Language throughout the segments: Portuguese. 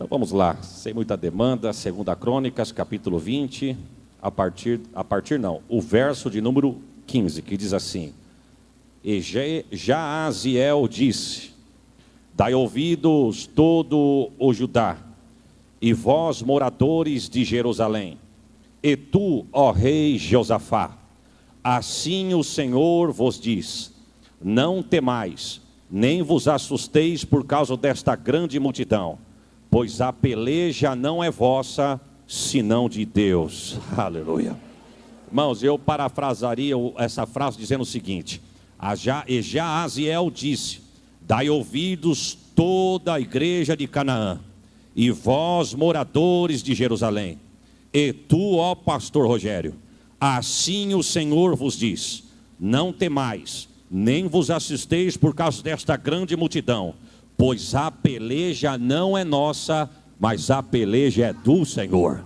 Então vamos lá, sem muita demanda, 2 Crônicas, capítulo 20, o verso de número 15, que diz assim: E Jaaziel disse: Dai ouvidos todo o Judá, e vós moradores de Jerusalém, e tu, ó rei Josafá, assim o Senhor vos diz: Não temais, nem vos assusteis por causa desta grande multidão, pois a peleja não é vossa, senão de Deus. Aleluia. Irmãos, eu parafrasaria essa frase dizendo o seguinte: E Jaaziel disse: Dai ouvidos toda a igreja de Canaã, e vós moradores de Jerusalém, e tu, ó pastor Rogério, assim o Senhor vos diz: Não temais, nem vos assusteis por causa desta grande multidão, pois a peleja não é nossa, mas a peleja é do Senhor.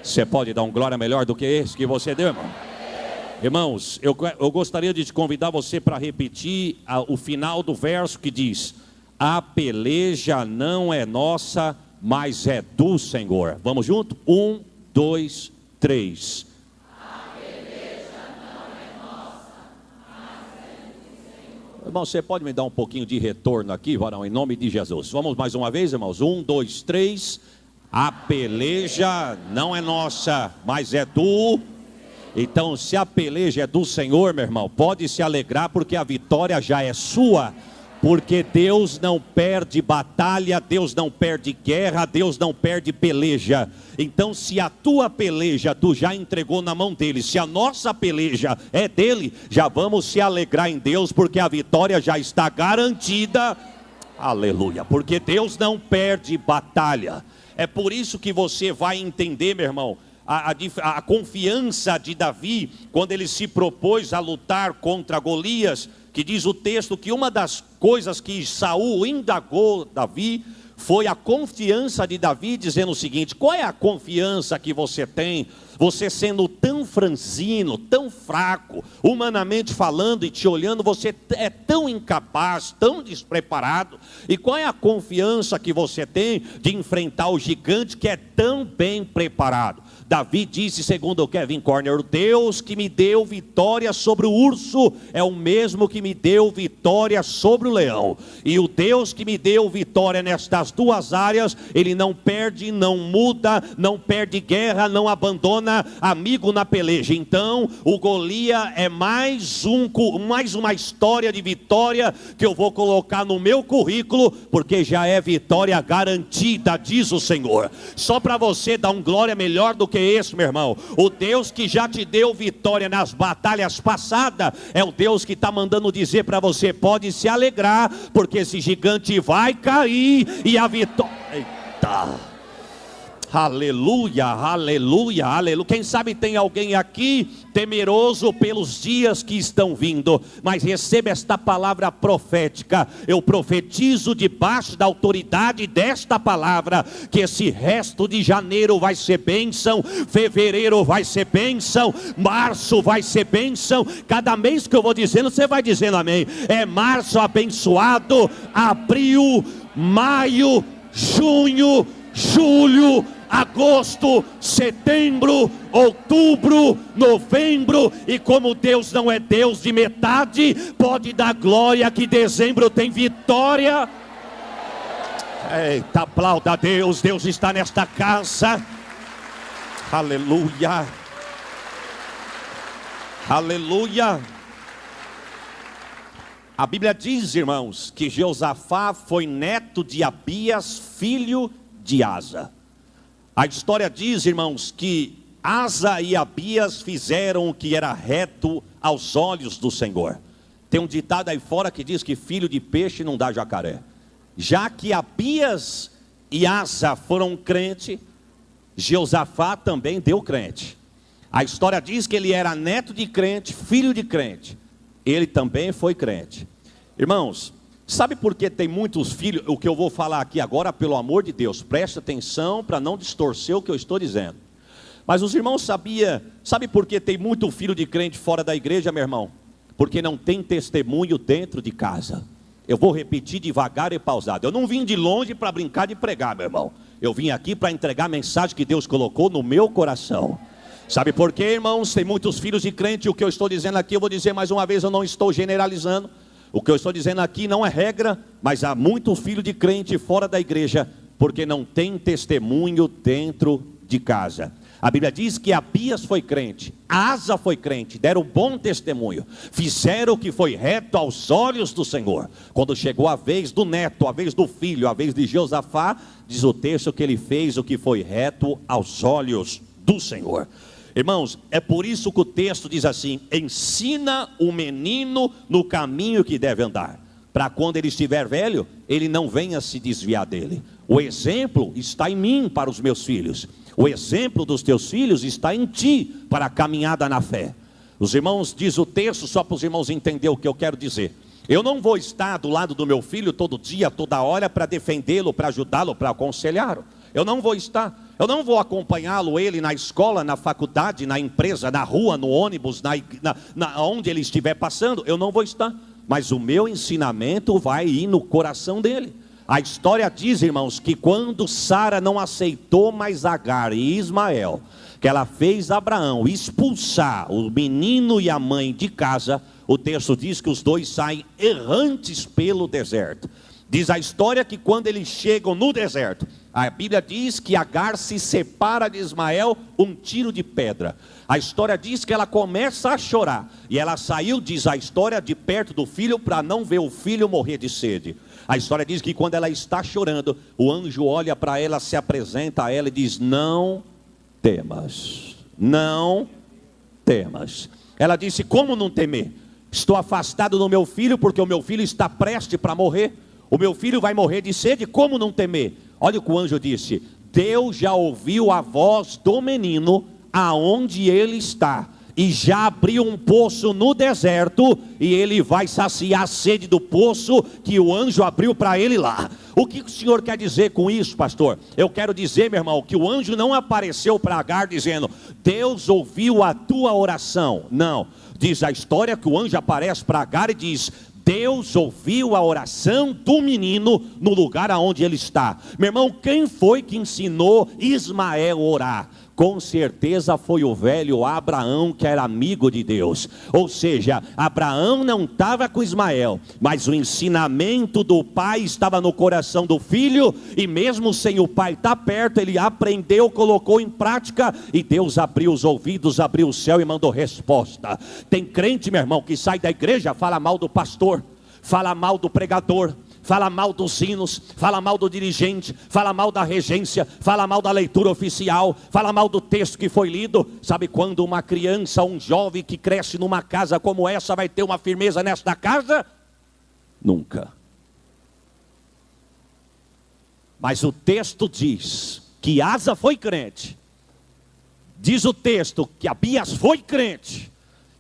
Você pode dar um glória melhor do que esse que você deu, irmão? Irmãos, eu gostaria de te convidar você para repetir o final do verso que diz: A peleja não é nossa, mas é do Senhor. Vamos junto? 1, 2, 3. Irmão, você pode me dar um pouquinho de retorno aqui, varão, em nome de Jesus. Vamos mais uma vez, irmãos. 1, 2, 3. A peleja não é nossa, mas é do... Então, se a peleja é do Senhor, meu irmão, pode se alegrar, porque a vitória já é sua. Porque Deus não perde batalha, Deus não perde guerra, Deus não perde peleja. Então, se a tua peleja tu já entregou na mão dele, se a nossa peleja é dele, já vamos se alegrar em Deus, porque a vitória já está garantida. Aleluia, porque Deus não perde batalha. É por isso que você vai entender, meu irmão, a confiança de Davi, quando ele se propôs a lutar contra Golias, que diz o texto que uma das coisas que Saul indagou Davi, foi a confiança de Davi, dizendo o seguinte: qual é a confiança que você tem, você sendo tão franzino, tão fraco, humanamente falando e te olhando, você é tão incapaz, tão despreparado, e qual é a confiança que você tem de enfrentar o gigante que é tão bem preparado? Davi disse, segundo o Kevin Corner: o Deus que me deu vitória sobre o urso é o mesmo que me deu vitória sobre o leão. E o Deus que me deu vitória nestas duas áreas, Ele não perde, não muda, não perde guerra, não abandona amigo na peleja. Então, o Golias é mais uma história de vitória que eu vou colocar no meu currículo, porque já é vitória garantida, diz o Senhor. Só para você dar um glória melhor do que esse, meu irmão, o Deus que já te deu vitória nas batalhas passadas, é o Deus que está mandando dizer para você: pode se alegrar, porque esse gigante vai cair, e a vitória... Eita! Aleluia, aleluia, aleluia. Quem sabe tem alguém aqui temeroso pelos dias que estão vindo, mas receba esta palavra profética. Eu profetizo debaixo da autoridade desta palavra, que esse resto de janeiro vai ser bênção, fevereiro vai ser bênção, março vai ser bênção. Cada mês que eu vou dizendo, você vai dizendo amém. É março abençoado, abril, maio, junho, julho, agosto, setembro, outubro, novembro. E como Deus não é Deus de metade, pode dar glória que dezembro tem vitória. Eita, aplauda a Deus, Deus está nesta casa. Aleluia, aleluia. A Bíblia diz, irmãos, que Josafá foi neto de Abias, filho de Asa. A história diz, irmãos, que Asa e Abias fizeram o que era reto aos olhos do Senhor. Tem um ditado aí fora que diz que filho de peixe não dá jacaré. Já que Abias e Asa foram crente, Josafá também deu crente. A história diz que ele era neto de crente, filho de crente. Ele também foi crente. Irmãos, sabe por que tem muitos filhos? O que eu vou falar aqui agora, pelo amor de Deus, preste atenção para não distorcer o que eu estou dizendo. Mas os irmãos sabe por que tem muito filho de crente fora da igreja, meu irmão? Porque não tem testemunho dentro de casa. Eu vou repetir devagar e pausado. Eu não vim de longe para brincar de pregar, meu irmão. Eu vim aqui para entregar a mensagem que Deus colocou no meu coração. Sabe por quê, irmãos? Tem muitos filhos de crente. O que eu estou dizendo aqui, eu vou dizer mais uma vez, eu não estou generalizando. O que eu estou dizendo aqui não é regra, mas há muito filho de crente fora da igreja, porque não tem testemunho dentro de casa. A Bíblia diz que Abias foi crente, Asa foi crente, deram bom testemunho, fizeram o que foi reto aos olhos do Senhor. Quando chegou a vez do neto, a vez do filho, a vez de Josafá, diz o texto que ele fez o que foi reto aos olhos do Senhor. Irmãos, é por isso que o texto diz assim: ensina o menino no caminho que deve andar, para quando ele estiver velho, ele não venha se desviar dele. O exemplo está em mim para os meus filhos. O exemplo dos teus filhos está em ti para a caminhada na fé. Os irmãos, diz o texto, só para os irmãos entenderem o que eu quero dizer. Eu não vou estar do lado do meu filho todo dia, toda hora, para defendê-lo, para ajudá-lo, para aconselhá-lo. Eu não vou estar. Eu não vou acompanhá-lo, ele na escola, na faculdade, na empresa, na rua, no ônibus, onde ele estiver passando. Eu não vou estar. Mas o meu ensinamento vai ir no coração dele. A história diz, irmãos, que quando Sara não aceitou mais Agar e Ismael, que ela fez Abraão expulsar o menino e a mãe de casa, o texto diz que os dois saem errantes pelo deserto. Diz a história que quando eles chegam no deserto, a Bíblia diz que Agar se separa de Ismael um tiro de pedra. A história diz que ela começa a chorar. E ela saiu, diz a história, de perto do filho para não ver o filho morrer de sede. A história diz que quando ela está chorando, o anjo olha para ela, se apresenta a ela e diz: não temas, não temas. Ela disse: como não temer? Estou afastado do meu filho porque o meu filho está prestes para morrer. O meu filho vai morrer de sede, como não temer? Olha o que o anjo disse: Deus já ouviu a voz do menino aonde ele está, e já abriu um poço no deserto, e ele vai saciar a sede do poço que o anjo abriu para ele lá. O que o senhor quer dizer com isso, pastor? Eu quero dizer, meu irmão, que o anjo não apareceu para Agar dizendo: Deus ouviu a tua oração. Não, diz a história que o anjo aparece para Agar e diz: Deus ouviu a oração do menino no lugar aonde ele está. Meu irmão, quem foi que ensinou Ismael a orar? Com certeza foi o velho Abraão, que era amigo de Deus. Ou seja, Abraão não estava com Ismael, mas o ensinamento do pai estava no coração do filho, e mesmo sem o pai estar perto, ele aprendeu, colocou em prática, e Deus abriu os ouvidos, abriu o céu e mandou resposta. Tem crente, meu irmão, que sai da igreja, fala mal do pastor, fala mal do pregador, fala mal dos hinos, fala mal do dirigente, fala mal da regência, fala mal da leitura oficial, fala mal do texto que foi lido. Sabe quando uma criança, um jovem que cresce numa casa como essa vai ter uma firmeza nesta casa? Nunca. Mas o texto diz que Asa foi crente. Diz o texto que Abias foi crente.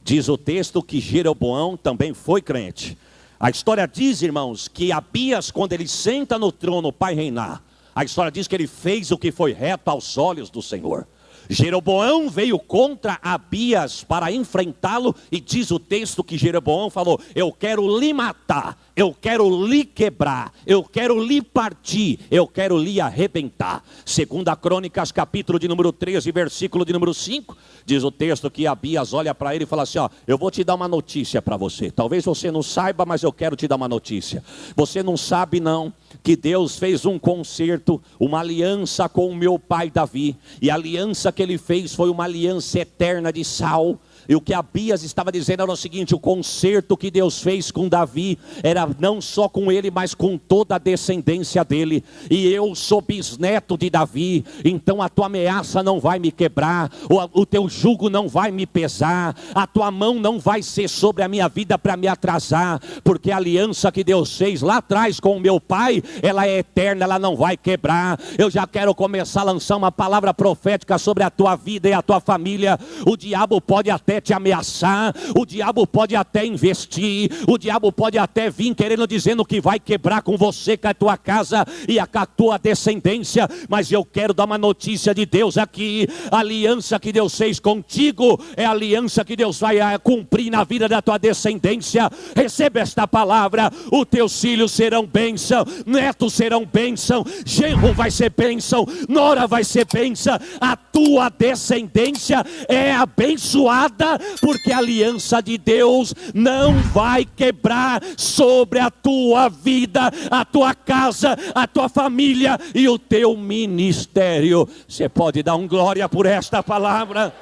Diz o texto que Jeroboão também foi crente. A história diz, irmãos, que Abias, quando ele senta no trono para reinar, a história diz que ele fez o que foi reto aos olhos do Senhor. Jeroboão veio contra Abias para enfrentá-lo, e diz o texto que Jeroboão falou: eu quero lhe matar, eu quero lhe quebrar, eu quero lhe partir, eu quero lhe arrebentar. Segunda Crônicas, capítulo de número 13, versículo de número 5, diz o texto que Abias olha para ele e fala assim: ó, eu vou te dar uma notícia para você. Talvez você não saiba, mas eu quero te dar uma notícia. Você não sabe não, que Deus fez um concerto, uma aliança com o meu pai Davi, e a aliança que ele fez foi uma aliança eterna de sal. E o que Abias estava dizendo era o seguinte: o concerto que Deus fez com Davi era não só com ele, mas com toda a descendência dele. E eu sou bisneto de Davi, então a tua ameaça não vai me quebrar, o teu jugo não vai me pesar, a tua mão não vai ser sobre a minha vida para me atrasar, porque a aliança que Deus fez lá atrás com o meu pai, ela é eterna, ela não vai quebrar. Eu já quero começar a lançar uma palavra profética sobre a tua vida e a tua família. O diabo pode até até te ameaçar, o diabo pode até investir, o diabo pode até vir querendo dizendo que vai quebrar com você, com a tua casa e com a tua descendência, mas eu quero dar uma notícia de Deus aqui. A aliança que Deus fez contigo é a aliança que Deus vai cumprir na vida da tua descendência. Receba esta palavra: os teus filhos serão bênção, netos serão bênção, genro vai ser bênção, nora vai ser bênção, a tua descendência é abençoada, porque a aliança de Deus não vai quebrar sobre a tua vida, a tua casa, a tua família e o teu ministério. Você pode dar um glória por esta palavra?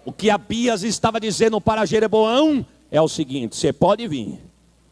O que Abias estava dizendo para Jeroboão é o seguinte: você pode vir,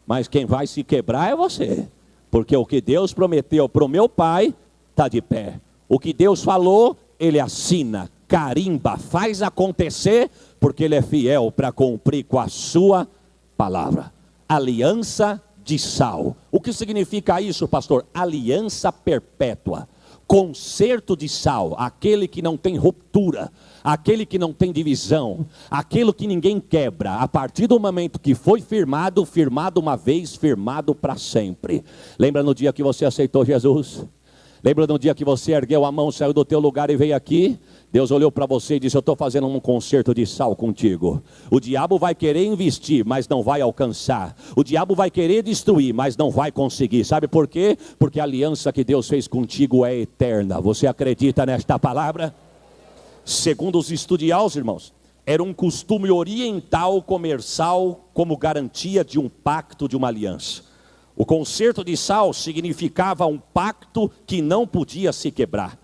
mas quem vai se quebrar é você, porque o que Deus prometeu para o meu pai está de pé. O que Deus falou, Ele assina, carimba, faz acontecer, porque Ele é fiel para cumprir com a sua palavra. Aliança de sal. O que significa isso, pastor? Aliança perpétua. Concerto de sal, aquele que não tem ruptura, aquele que não tem divisão, aquilo que ninguém quebra. A partir do momento que foi firmado, firmado uma vez, firmado para sempre. Lembra no dia que você aceitou Jesus? Lembra no dia que você ergueu a mão, saiu do teu lugar e veio aqui? Deus olhou para você e disse: eu estou fazendo um concerto de sal contigo. O diabo vai querer investir, mas não vai alcançar. O diabo vai querer destruir, mas não vai conseguir. Sabe por quê? Porque a aliança que Deus fez contigo é eterna. Você acredita nesta palavra? Segundo os estudiosos, irmãos, era um costume oriental comer sal como garantia de um pacto, de uma aliança. O concerto de sal significava um pacto que não podia se quebrar.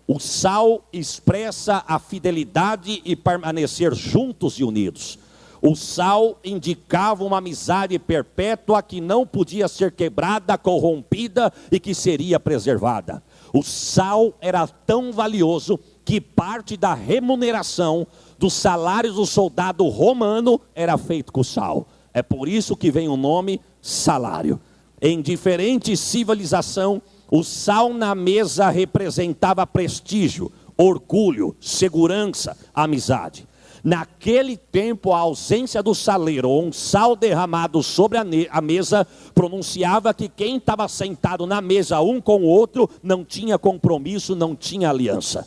O sal expressa a fidelidade e permanecer juntos e unidos. O sal indicava uma amizade perpétua que não podia ser quebrada, corrompida e que seria preservada. O sal era tão valioso que parte da remuneração dos salários do soldado romano era feito com sal. É por isso que vem o nome salário. Em diferentes civilizações, o sal na mesa representava prestígio, orgulho, segurança, amizade. Naquele tempo, a ausência do saleiro ou um sal derramado sobre a mesa pronunciava que quem estava sentado na mesa um com o outro não tinha compromisso, não tinha aliança.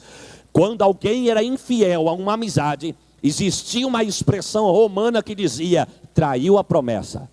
Quando alguém era infiel a uma amizade, existia uma expressão romana que dizia: traiu a promessa,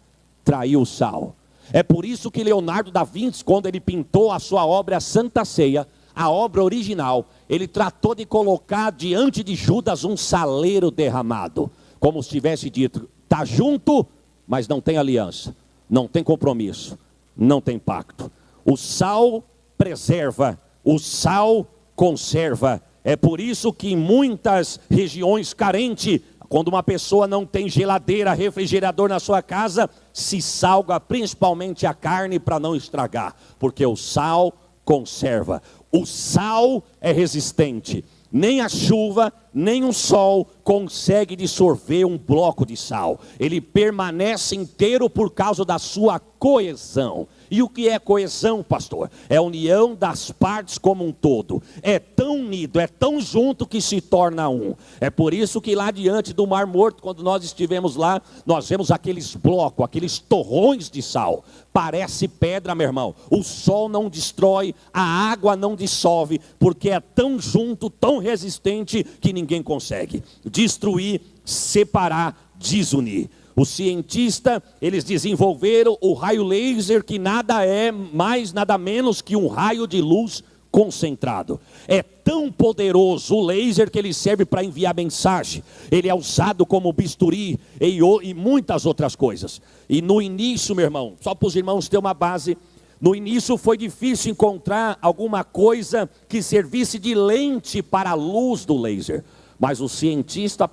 traiu o sal. É por isso que Leonardo da Vinci, quando ele pintou a sua obra Santa Ceia, a obra original, ele tratou de colocar diante de Judas um saleiro derramado, como se tivesse dito: está junto, mas não tem aliança, não tem compromisso, não tem pacto. O sal preserva, o sal conserva. É por isso que em muitas regiões carentes, quando uma pessoa não tem geladeira, refrigerador na sua casa, se salga principalmente a carne para não estragar, porque o sal conserva. O sal é resistente. Nem a chuva, nem o sol consegue dissolver um bloco de sal. Ele permanece inteiro por causa da sua coesão. E o que é coesão, pastor? É a união das partes como um todo. É tão unido, é tão junto que se torna um. É por isso que lá diante do Mar Morto, quando nós estivemos lá, nós vemos aqueles blocos, aqueles torrões de sal. Parece pedra, meu irmão. O sol não destrói, a água não dissolve, porque é tão junto, tão resistente, que ninguém consegue destruir, separar, desunir. Os cientistas, eles desenvolveram o raio laser, que nada é mais, nada menos que um raio de luz concentrado. É tão poderoso o laser que ele serve para enviar mensagem. Ele é usado como bisturi e muitas outras coisas. E no início, meu irmão, só para os irmãos terem uma base, no início foi difícil encontrar alguma coisa que servisse de lente para a luz do laser. Mas os cientistas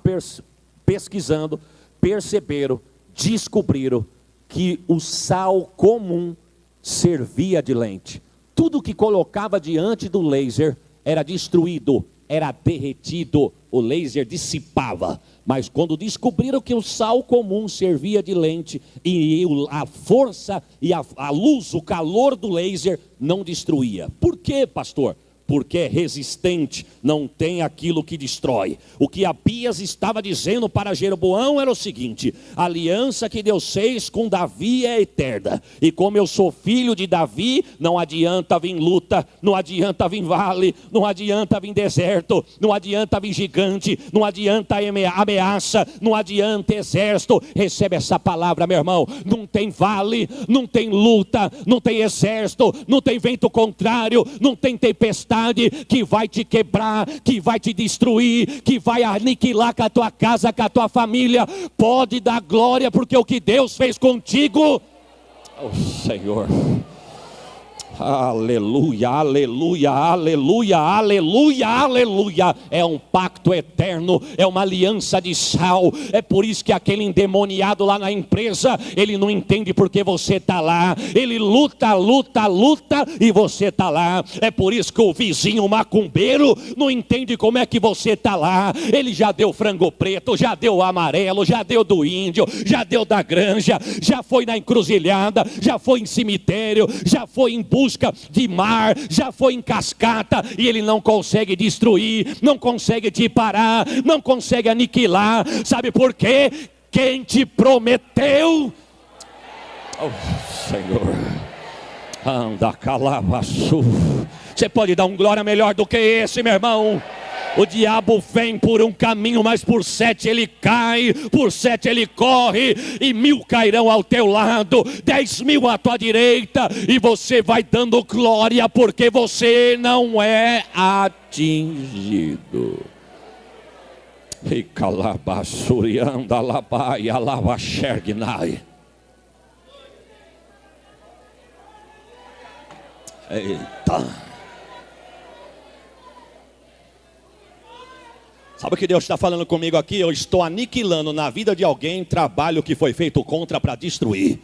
pesquisando, perceberam, descobriram que o sal comum servia de lente. Tudo que colocava diante do laser era destruído, era derretido, o laser dissipava. Mas quando descobriram que o sal comum servia de lente, e a força e a luz, o calor do laser não destruía. Por quê, pastor? porque é resistente, não tem aquilo que destrói. O que Abias estava dizendo para Jeroboão era o seguinte: a aliança que Deus fez com Davi é eterna, e como eu sou filho de Davi, não adianta vir luta, não adianta vir vale, não adianta vir deserto, não adianta vir gigante, não adianta ameaça, não adianta exército. Recebe essa palavra, meu irmão. Não tem vale, não tem luta, não tem exército, não tem vento contrário, não tem tempestade que vai te quebrar, que vai te destruir, que vai aniquilar com a tua casa, com a tua família. Pode dar glória, porque o que Deus fez contigo, oh Senhor, aleluia, aleluia, aleluia, aleluia, aleluia. É um pacto eterno, é uma aliança de sal. É por isso que aquele endemoniado lá na empresa, ele não entende porque você está lá. Ele luta, luta, luta e você está lá. É por isso que o vizinho macumbeiro não entende como é que você está lá. Ele já deu frango preto, já deu amarelo, já deu do índio, já deu da granja, já foi na encruzilhada, já foi em cemitério, já foi em busca de mar, já foi em cascata, e ele não consegue destruir, não consegue te parar, não consegue aniquilar. Sabe por quê? Quem te prometeu, oh Senhor, anda calavaçu. Você pode dar um glória melhor do que esse, meu irmão? O diabo vem por um caminho, mas por 7 ele cai, por 7 ele corre, e 1000 cairão ao teu lado, 10.000 à tua direita, e você vai dando glória, porque você não é atingido. E calabaçurianda labaia lavaxergnai. Eita. Sabe o que Deus está falando comigo aqui? Eu estou aniquilando na vida de alguém trabalho que foi feito contra para destruir.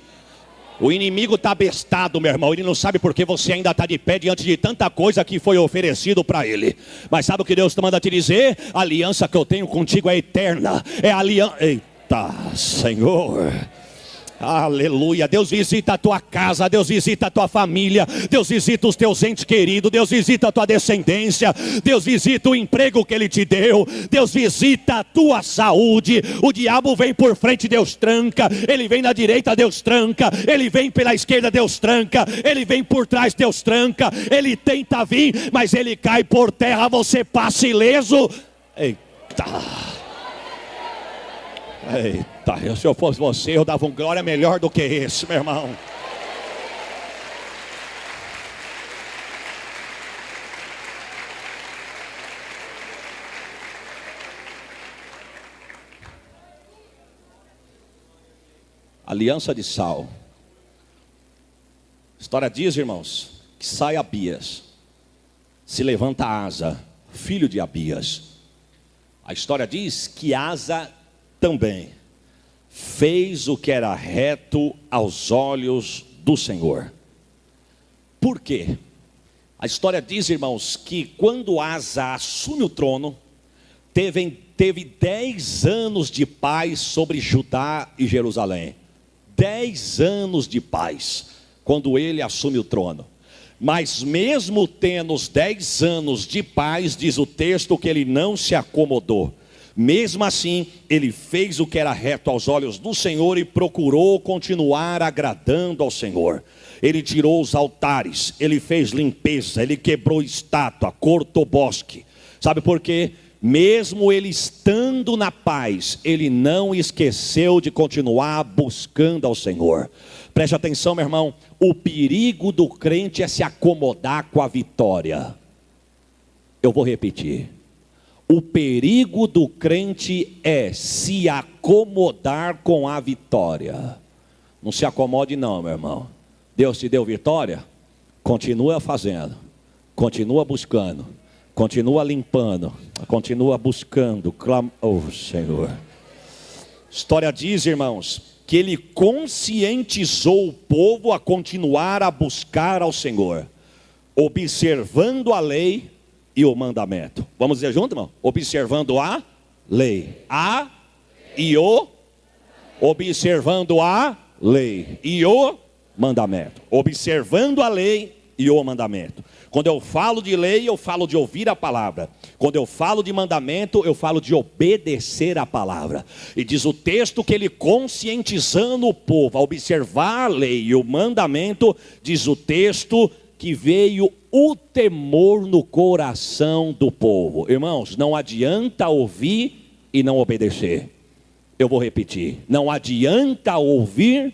O inimigo está bestado, meu irmão. Ele não sabe porque você ainda está de pé diante de tanta coisa que foi oferecido para ele. Mas sabe o que Deus manda te dizer? A aliança que eu tenho contigo é eterna. É a aliança. Eita, Senhor. Aleluia. Deus visita a tua casa, Deus visita a tua família, Deus visita os teus entes queridos, Deus visita a tua descendência, Deus visita o emprego que Ele te deu, Deus visita a tua saúde. O diabo vem por frente, Deus tranca. Ele vem na direita, Deus tranca. Ele vem pela esquerda, Deus tranca. Ele vem por trás, Deus tranca. Ele tenta vir, mas ele cai por terra, você passa ileso. Eita. Eita, se eu fosse você, eu dava um glória melhor do que esse, meu irmão. Aliança de sal. A história diz, irmãos, que sai Abias, se levanta Asa, filho de Abias. A história diz que Asa também fez o que era reto aos olhos do Senhor. Por quê? A história diz, irmãos, que quando Asa assume o trono, teve 10 anos de paz sobre Judá e Jerusalém. 10 anos de paz, quando ele assume o trono. Mas mesmo tendo os 10 anos de paz, diz o texto que ele não se acomodou. Mesmo assim, ele fez o que era reto aos olhos do Senhor e procurou continuar agradando ao Senhor. Ele tirou os altares, ele fez limpeza, ele quebrou estátua, cortou bosque. Sabe por quê? Mesmo ele estando na paz, ele não esqueceu de continuar buscando ao Senhor. Preste atenção, meu irmão, o perigo do crente é se acomodar com a vitória. Eu vou repetir. O perigo do crente é se acomodar com a vitória. Não se acomode não, meu irmão. Deus te deu vitória? Continua fazendo, continua buscando, continua limpando, continua buscando. Oh Senhor. História diz, irmãos, que ele conscientizou o povo a continuar a buscar ao Senhor, observando a lei e o mandamento. Vamos dizer junto, irmão? Observando a lei. Observando a lei e o mandamento. Observando a lei e o mandamento. Quando eu falo de lei, eu falo de ouvir a palavra. Quando eu falo de mandamento, eu falo de obedecer a palavra. E diz o texto que ele, conscientizando o povo a observar a lei e o mandamento, diz o texto que veio o temor no coração do povo. Irmãos, não adianta ouvir e não obedecer. Eu vou repetir: não adianta ouvir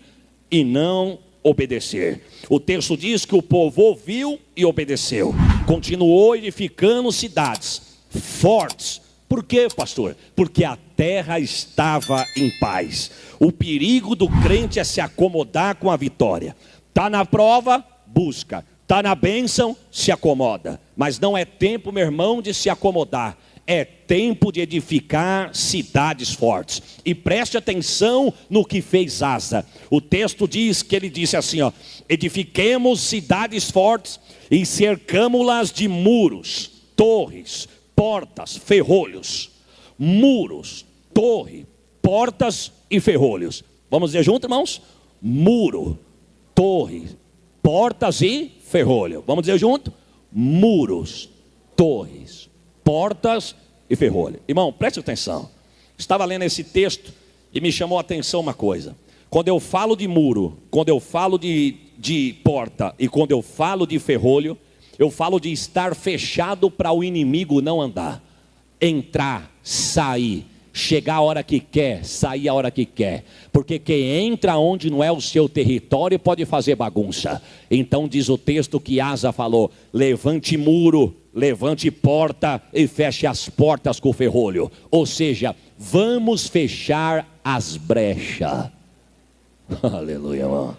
e não obedecer. O texto diz que o povo ouviu e obedeceu, continuou edificando cidades fortes. Por quê, pastor? Porque a terra estava em paz. O perigo do crente é se acomodar com a vitória. Está na prova, busca. Está na bênção, se acomoda. Mas não é tempo, meu irmão, de se acomodar. É tempo de edificar cidades fortes. E preste atenção no que fez Asa. O texto diz que ele disse assim, ó: edifiquemos cidades fortes e cercamo-las de muros, torres, portas, ferrolhos. Muros, torre, portas e ferrolhos. Vamos dizer junto, irmãos? Muro, torre, portas e ferrolho. Vamos dizer junto? Muros, torres, portas e ferrolho. Irmão, preste atenção. Estava lendo esse texto e me chamou a atenção uma coisa. Quando eu falo de muro, quando eu falo de porta e quando eu falo de ferrolho, eu falo de estar fechado para o inimigo não andar. Entrar, sair, chegar a hora que quer, sair a hora que quer. Porque quem entra onde não é o seu território pode fazer bagunça. Então diz o texto que Asa falou: levante muro, levante porta e feche as portas com o ferrolho. Ou seja, vamos fechar as brechas. Aleluia, irmão.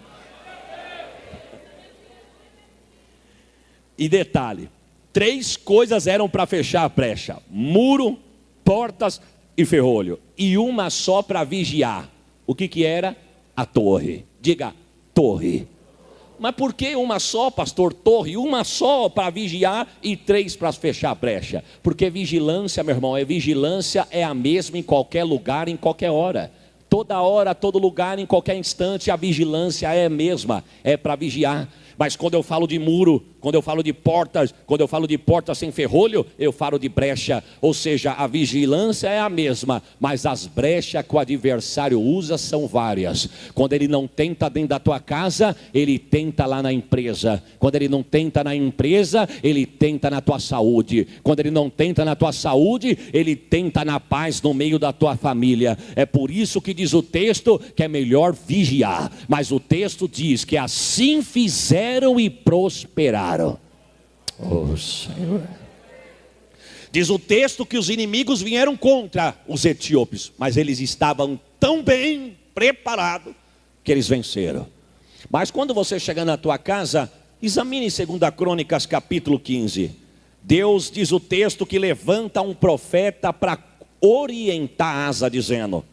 E detalhe, 3 coisas eram para fechar a brecha: muro, portas e ferrolho, e uma só para vigiar. O que era? A torre. Diga, torre. Mas por que uma só, pastor? Torre, uma só para vigiar e 3 para fechar a brecha. Porque vigilância, meu irmão, vigilância é a mesma em qualquer lugar, em qualquer hora. Toda hora, todo lugar, em qualquer instante, a vigilância é a mesma, é para vigiar. Mas quando eu falo de muro, quando eu falo de portas, quando eu falo de portas sem ferrolho, eu falo de brecha. Ou seja, a vigilância é a mesma, mas as brechas que o adversário usa são várias. Quando ele não tenta dentro da tua casa, ele tenta lá na empresa. Quando ele não tenta na empresa, ele tenta na tua saúde. Quando ele não tenta na tua saúde, ele tenta na paz no meio da tua família. É por isso que diz o texto que é melhor vigiar. Mas o texto diz que assim fizeram e prosperaram. Oh, Senhor. Diz o texto que os inimigos vieram contra os etíopes, mas eles estavam tão bem preparados que eles venceram. Mas quando você chegar na tua casa, examine 2 Crônicas capítulo 15. Deus, diz o texto, que levanta um profeta para orientar Asa, dizendo: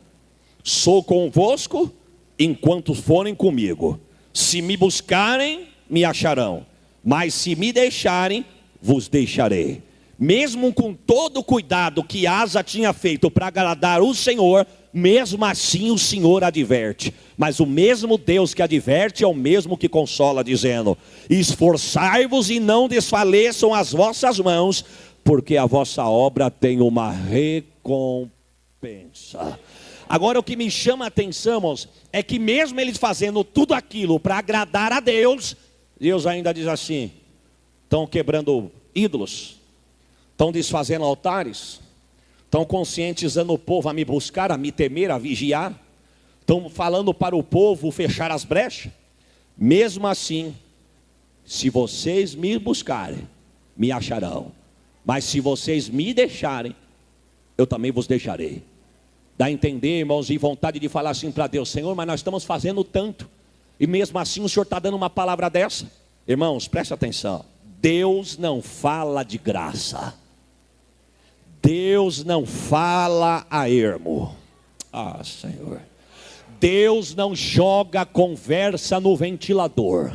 sou convosco enquanto forem comigo. Se me buscarem, me acharão, mas se me deixarem, vos deixarei. Mesmo com todo o cuidado que Asa tinha feito para agradar o Senhor, mesmo assim o Senhor adverte. Mas o mesmo Deus que adverte é o mesmo que consola, dizendo: esforçai-vos e não desfaleçam as vossas mãos, porque a vossa obra tem uma recompensa. Agora o que me chama a atenção, irmãos, é que mesmo eles fazendo tudo aquilo para agradar a Deus, Deus ainda diz assim: estão quebrando ídolos, estão desfazendo altares, estão conscientizando o povo a me buscar, a me temer, a vigiar, estão falando para o povo fechar as brechas. Mesmo assim, se vocês me buscarem, me acharão, mas se vocês me deixarem, eu também vos deixarei. Dá a entender, irmãos, e vontade de falar assim para Deus: Senhor, mas nós estamos fazendo tanto, e mesmo assim o Senhor está dando uma palavra dessa. Irmãos, preste atenção: Deus não fala de graça, Deus não fala a ermo. Ah, Senhor, Deus não joga conversa no ventilador.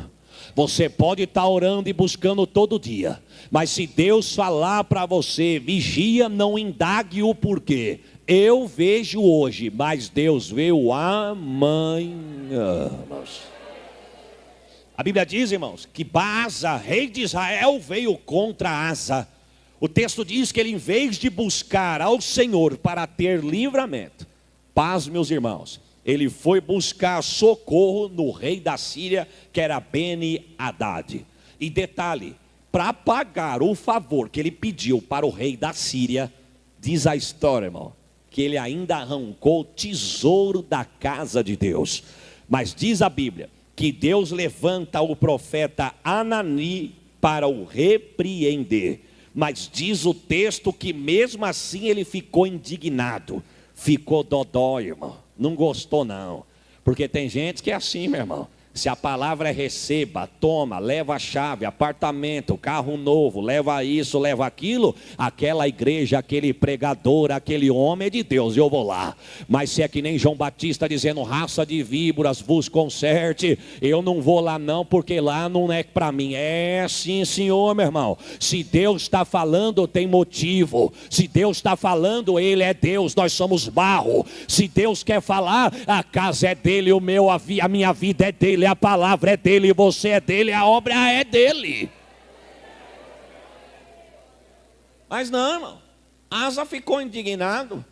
Você pode estar orando e buscando todo dia, mas se Deus falar para você: vigia, não indague o porquê. Eu vejo hoje, mas Deus vê o amanhã. A Bíblia diz, irmãos, que Baasa, rei de Israel, veio contra Asa. O texto diz que ele, em vez de buscar ao Senhor para ter livramento, paz, meus irmãos, ele foi buscar socorro no rei da Síria, que era Beni-Hadad. E detalhe, para pagar o favor que ele pediu para o rei da Síria, diz a história, irmão, que ele ainda arrancou o tesouro da casa de Deus. Mas diz a Bíblia que Deus levanta o profeta Anani para o repreender. Mas diz o texto que mesmo assim ele ficou indignado, ficou dodói, irmão, não gostou não. Porque tem gente que é assim, meu irmão. Se a palavra é receba, toma, leva a chave, apartamento, carro novo, leva isso, leva aquilo, aquela igreja, aquele pregador, aquele homem é de Deus, eu vou lá. Mas se é que nem João Batista dizendo, raça de víboras vos conserte, eu não vou lá não, porque lá não é para mim. É sim, senhor, meu irmão. Se Deus está falando, tem motivo. Se Deus está falando, ele é Deus, nós somos barro. Se Deus quer falar, a casa é dele, a minha vida é dele, a palavra é dele, você é dele, a obra é dele. Mas não, irmão, Asa ficou indignado,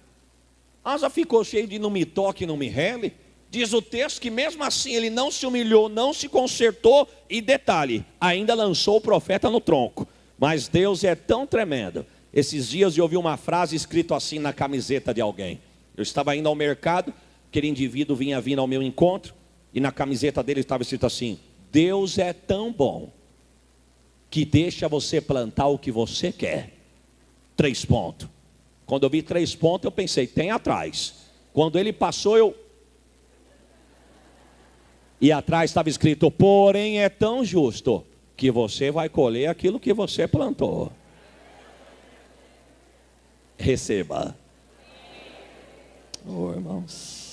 Asa ficou cheio de não me toque, não me rele. Diz o texto que mesmo assim ele não se humilhou, não se consertou, e detalhe, ainda lançou o profeta no tronco. Mas Deus é tão tremendo. Esses dias eu ouvi uma frase escrita assim na camiseta de alguém. Eu estava indo ao mercado, aquele indivíduo vinha vindo ao meu encontro, e na camiseta dele estava escrito assim: Deus é tão bom que deixa você plantar o que você quer. 3 pontos. Quando eu vi 3 pontos, eu pensei, tem atrás. Quando ele passou, e atrás estava escrito, porém é tão justo que você vai colher aquilo que você plantou. Receba. Oh, irmãos,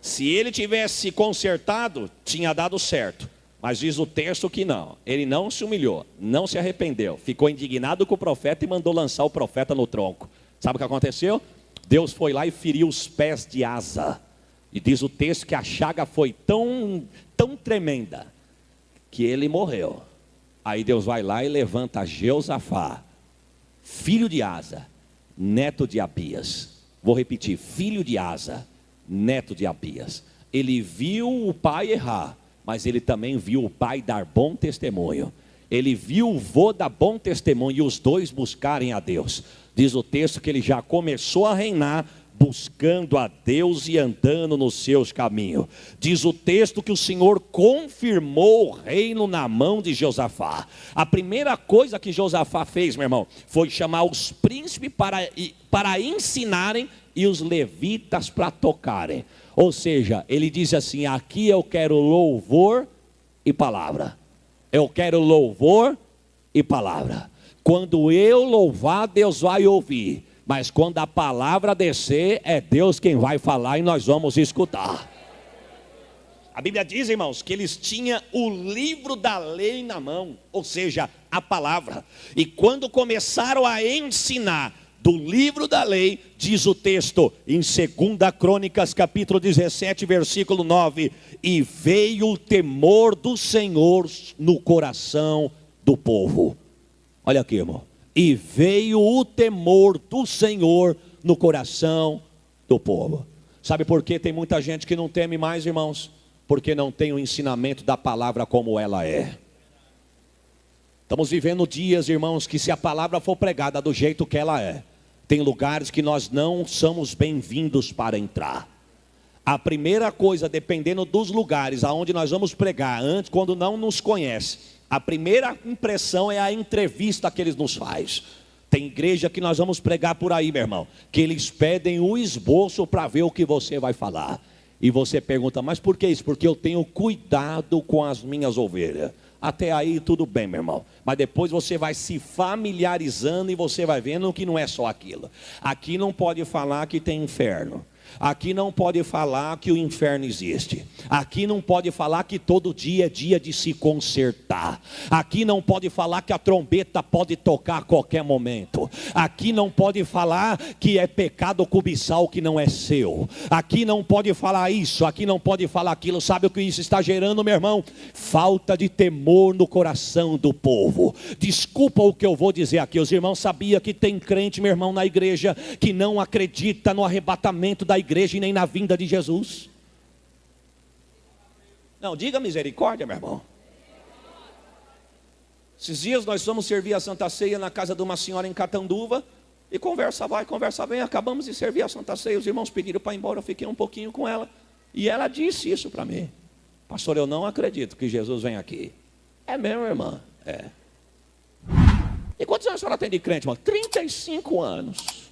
se ele tivesse consertado, tinha dado certo. Mas diz o texto que não. Ele não se humilhou, não se arrependeu. Ficou indignado com o profeta e mandou lançar o profeta no tronco. Sabe o que aconteceu? Deus foi lá e feriu os pés de Asa. E diz o texto que a chaga foi tão tremenda que ele morreu. Aí Deus vai lá e levanta Jeosafá, filho de Asa, neto de Abias. Vou repetir, filho de Asa, neto de Abias. Ele viu o pai errar, mas ele também viu o pai dar bom testemunho. Ele viu o vô dar bom testemunho e os dois buscarem a Deus. Diz o texto que ele já começou a reinar buscando a Deus e andando nos seus caminhos. Diz o texto que o Senhor confirmou o reino na mão de Josafá. A primeira coisa que Josafá fez, meu irmão, foi chamar os príncipes para ensinarem e os levitas para tocarem. Ou seja, ele diz assim, aqui eu quero louvor e palavra. Eu quero louvor e palavra. Quando eu louvar, Deus vai ouvir. Mas quando a palavra descer, é Deus quem vai falar e nós vamos escutar. A Bíblia diz, irmãos, que eles tinham o livro da lei na mão, ou seja, a palavra. E quando começaram a ensinar do livro da lei, diz o texto em 2 Crônicas capítulo 17 versículo 9, e veio o temor do Senhor no coração do povo. Olha aqui, irmão, e veio o temor do Senhor no coração do povo. Sabe por que tem muita gente que não teme mais, irmãos? Porque não tem o ensinamento da palavra como ela é. Estamos vivendo dias, irmãos, que se a palavra for pregada do jeito que ela é, tem lugares que nós não somos bem-vindos para entrar. A primeira coisa, dependendo dos lugares aonde nós vamos pregar, antes, quando não nos conhece, a primeira impressão é a entrevista que eles nos fazem. Tem igreja que nós vamos pregar por aí, meu irmão, que eles pedem o esboço para ver o que você vai falar. E você pergunta, mas por que isso? Porque eu tenho cuidado com as minhas ovelhas. Até aí tudo bem, meu irmão. Mas depois você vai se familiarizando e você vai vendo que não é só aquilo. Aqui não pode falar que tem inferno. Aqui não pode falar que o inferno existe. Aqui não pode falar que todo dia é dia de se consertar. Aqui não pode falar que a trombeta pode tocar a qualquer momento. Aqui não pode falar que é pecado cobiçar o que não é seu. Aqui não pode falar isso, aqui não pode falar aquilo. Sabe o que isso está gerando, meu irmão? Falta de temor no coração do povo. Desculpa o que eu vou dizer aqui. Os irmãos sabiam que tem crente, meu irmão, na igreja que não acredita no arrebatamento da igreja e nem na vinda de Jesus. Não, diga misericórdia, meu irmão. Esses dias nós fomos servir a Santa Ceia na casa de uma senhora em Catanduva. E conversa vai, conversa vem. Acabamos de servir a Santa Ceia. Os irmãos pediram para ir embora. Eu fiquei um pouquinho com ela. E ela disse isso para mim: pastor, eu não acredito que Jesus vem aqui. É mesmo, irmã? É. E quantos anos a senhora tem de crente, irmão? 35 anos.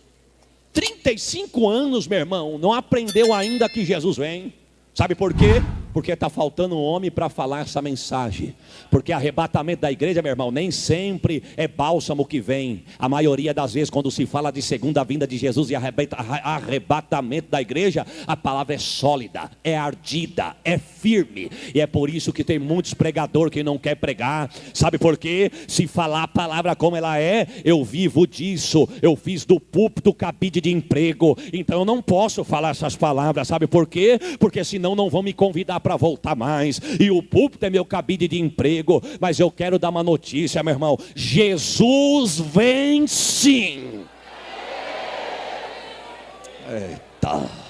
35 anos, meu irmão, não aprendeu ainda que Jesus vem. Sabe por quê? Porque está faltando um homem para falar essa mensagem. Porque arrebatamento da igreja, meu irmão, nem sempre é bálsamo que vem. A maioria das vezes, quando se fala de segunda vinda de Jesus e arrebatamento da igreja, a palavra é sólida, é ardida, é firme. E é por isso que tem muitos pregadores que não quer pregar. Sabe por quê? Se falar a palavra como ela é, eu vivo disso. Eu fiz do púlpito cabide de emprego. Então eu não posso falar essas palavras. Sabe por quê? Porque senão não vão me convidar para voltar mais. E o púlpito é meu cabide de emprego. Mas eu quero dar uma notícia, meu irmão: Jesus vem sim. Eita.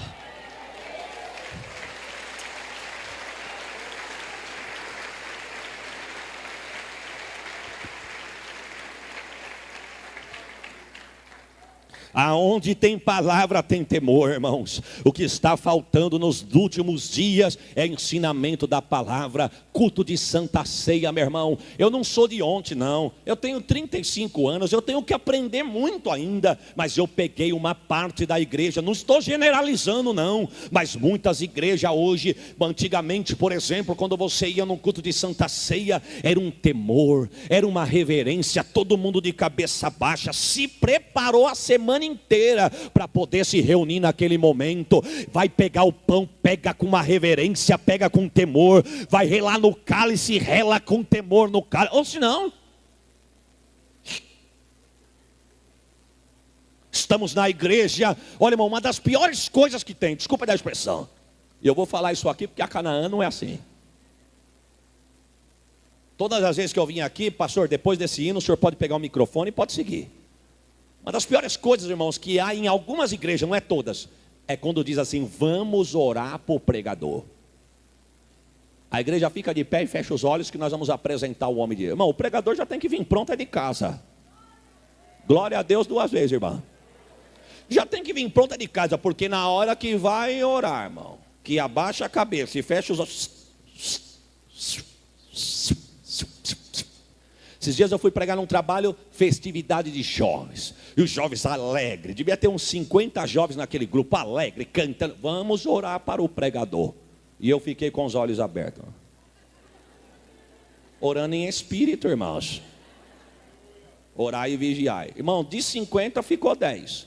Aonde tem palavra tem temor, irmãos. O que está faltando nos últimos dias é ensinamento da palavra, culto de Santa Ceia, meu irmão. Eu não sou de ontem, não. Eu tenho 35 anos, eu tenho que aprender muito ainda. Mas eu peguei uma parte da igreja, não estou generalizando não, mas muitas igrejas hoje, antigamente, por exemplo, quando você ia num culto de Santa Ceia, era um temor, era uma reverência, todo mundo de cabeça baixa, se preparou a semana inteira para poder se reunir naquele momento. Vai pegar o pão, pega com uma reverência, pega com temor. Vai relar no cálice, rela com temor no cálice. Ou se não, estamos na igreja. Olha, irmão, uma das piores coisas que tem, desculpa da expressão, e eu vou falar isso aqui porque a Canaã não é assim. Todas as vezes que eu vim aqui, pastor, depois desse hino, o senhor pode pegar o microfone e pode seguir. Uma das piores coisas, irmãos, que há em algumas igrejas, não é todas, é quando diz assim: vamos orar por pregador. A igreja fica de pé e fecha os olhos que nós vamos apresentar o homem de Deus. Irmão, o pregador já tem que vir pronto, é de casa. Glória a Deus 2 vezes, irmão. Já tem que vir pronto, é de casa, porque na hora que vai orar, irmão, que abaixa a cabeça e fecha os olhos. Esses dias eu fui pregar num trabalho, festividade de jovens. E os jovens alegres, devia ter uns 50 jovens naquele grupo, alegre, cantando. Vamos orar para o pregador. E eu fiquei com os olhos abertos. Orando em espírito, irmãos. Orai e vigiai. Irmão, de 50 ficou 10.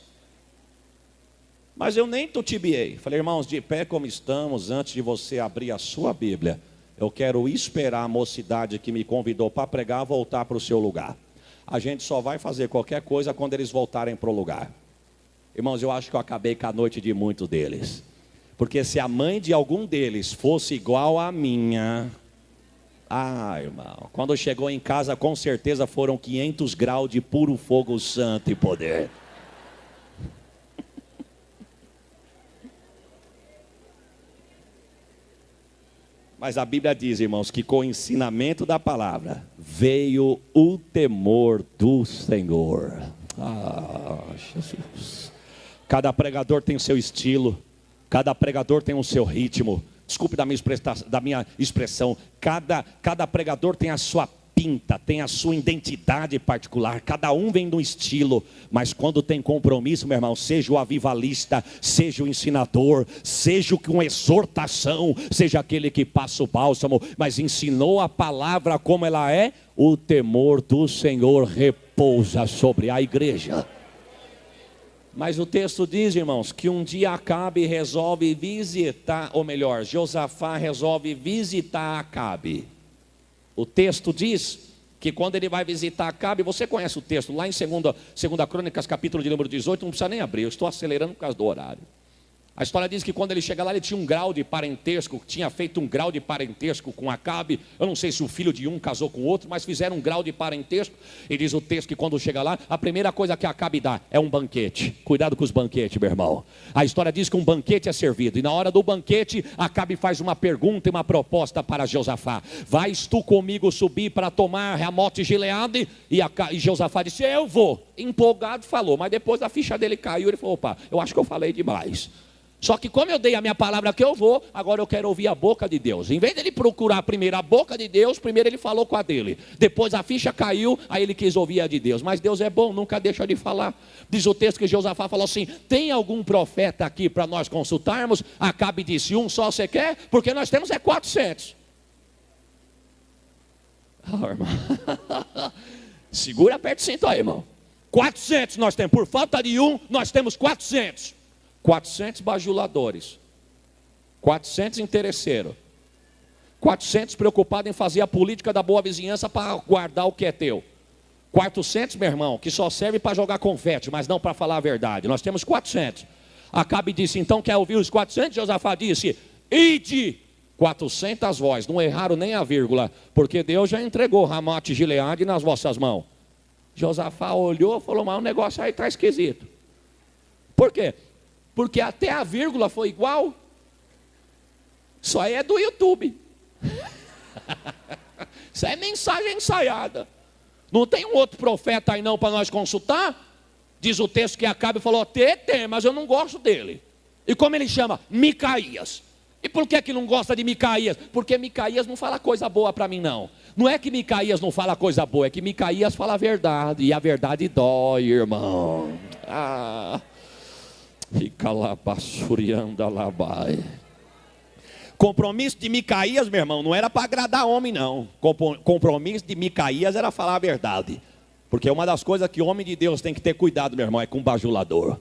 Mas eu nem tutibiei. Falei: irmãos, de pé como estamos, antes de você abrir a sua Bíblia, eu quero esperar a mocidade que me convidou para pregar voltar para o seu lugar. A gente só vai fazer qualquer coisa quando eles voltarem para o lugar. Irmãos, eu acho que eu acabei com a noite de muitos deles. Porque se a mãe de algum deles fosse igual à minha... irmão, quando chegou em casa, com certeza foram 500 graus de puro fogo santo e poder. Mas a Bíblia diz, irmãos, que com o ensinamento da palavra veio o temor do Senhor. Jesus. Cada pregador tem o seu estilo, cada pregador tem o seu ritmo. Desculpe da minha expressão. Cada pregador tem a sua pinta, tem a sua identidade particular. Cada um vem de um estilo. Mas quando tem compromisso, meu irmão, seja o avivalista, seja o ensinador, seja o com exortação, seja aquele que passa o bálsamo, mas ensinou a palavra como ela é, o temor do Senhor repousa sobre a igreja. Mas o texto diz, irmãos, que um dia Acabe resolve visitar, ou melhor, Josafá resolve visitar Acabe. O texto diz que quando ele vai visitar Acabe, você conhece o texto, lá em 2 Crônicas, capítulo de número 18, não precisa nem abrir, eu estou acelerando por causa do horário. A história diz que quando ele chega lá, ele tinha um grau de parentesco, tinha feito um grau de parentesco com Acabe. Eu não sei se o filho de um casou com o outro, mas fizeram um grau de parentesco. E diz o texto que quando chega lá, a primeira coisa que Acabe dá é um banquete. Cuidado com os banquetes, meu irmão. A história diz que um banquete é servido. E na hora do banquete, Acabe faz uma pergunta e uma proposta para Josafá. Vais tu comigo subir para tomar Ramote e Gileade? E Josafá disse, eu vou. Empolgado falou, mas depois a ficha dele caiu. Ele falou, opa, eu acho que eu falei demais. Só que como eu dei a minha palavra que eu vou, agora eu quero ouvir a boca de Deus. Em vez dele procurar primeiro a boca de Deus, primeiro ele falou com a dele. Depois a ficha caiu, aí ele quis ouvir a de Deus. Mas Deus é bom, nunca deixa de falar. Diz o texto que Josafá falou assim, tem algum profeta aqui para nós consultarmos? Acabe disse, um só você quer? Porque nós temos 400. Irmão. Segura perto do cinto aí, irmão. 400 nós temos, por falta de um, nós temos 400. 400 bajuladores, 400 interesseiros, 400 preocupados em fazer a política da boa vizinhança para guardar o que é teu. 400, meu irmão, que só serve para jogar confete, mas não para falar a verdade. Nós temos 400. Acabe disse, então quer ouvir os 400? Josafá disse, ide. 400 vozes, não erraram nem a vírgula, porque Deus já entregou Ramote e Gileade nas vossas mãos. Josafá olhou e falou, mas o negócio aí está esquisito. Por quê? Porque até a vírgula foi igual. Isso aí é do YouTube. Isso é mensagem ensaiada. Não tem um outro profeta aí não para nós consultar? Diz o texto que Acabe falou, tem, mas eu não gosto dele. E como ele chama? Micaías. E por que não gosta de Micaías? Porque Micaías não fala coisa boa para mim não. Não é que Micaías não fala coisa boa, é que Micaías fala a verdade. E a verdade dói, irmão. Fica lá, passuriando lá, vai. Compromisso de Micaías, meu irmão, não era para agradar homem, não. Compromisso de Micaías era falar a verdade. Porque uma das coisas que homem de Deus tem que ter cuidado, meu irmão, é com bajulador.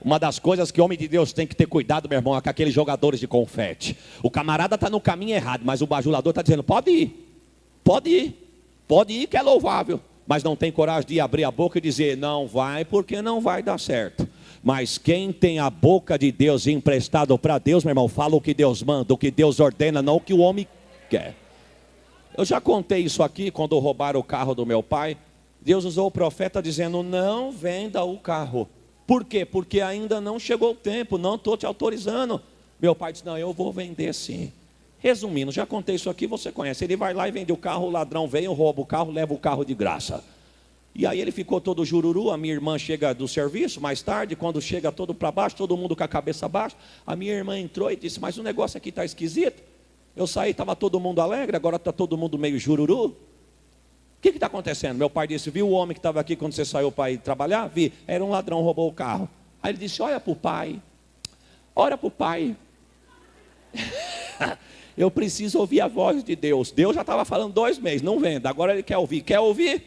Uma das coisas que homem de Deus tem que ter cuidado, meu irmão, é com aqueles jogadores de confete. O camarada está no caminho errado, mas o bajulador está dizendo, pode ir que é louvável. Mas não tem coragem de abrir a boca e dizer, não vai, porque não vai dar certo. Mas quem tem a boca de Deus emprestado para Deus, meu irmão, fala o que Deus manda, o que Deus ordena, não o que o homem quer. Eu já contei isso aqui, quando roubaram o carro do meu pai. Deus usou o profeta dizendo, não venda o carro. Por quê? Porque ainda não chegou o tempo, não estou te autorizando. Meu pai disse, não, eu vou vender sim. Resumindo, já contei isso aqui, você conhece. Ele vai lá e vende o carro, o ladrão vem, rouba o carro, leva o carro de graça. E aí ele ficou todo jururu, a minha irmã chega do serviço, mais tarde, quando chega todo para baixo, todo mundo com a cabeça baixa, a minha irmã entrou e disse, mas o negócio aqui está esquisito. Eu saí, estava todo mundo alegre, agora está todo mundo meio jururu. O que está acontecendo? Meu pai disse, viu o homem que estava aqui quando você saiu para ir trabalhar? Vi, era um ladrão, roubou o carro. Aí ele disse, olha para o pai, ora para o pai. Eu preciso ouvir a voz de Deus. Deus já estava falando 2 meses, não venda, agora ele quer ouvir. Quer ouvir?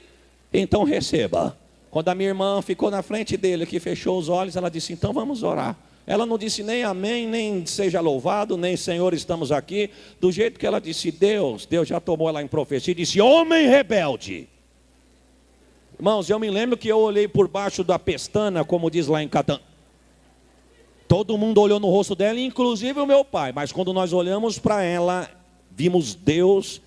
Então receba. Quando a minha irmã ficou na frente dele, que fechou os olhos, ela disse, então vamos orar. Ela não disse nem amém, nem seja louvado, nem Senhor estamos aqui. Do jeito que ela disse, Deus já tomou ela em profecia e disse, homem rebelde. Irmãos, eu me lembro que eu olhei por baixo da pestana, como diz lá em Catan. Todo mundo olhou no rosto dela, inclusive o meu pai. Mas quando nós olhamos para ela, vimos Deus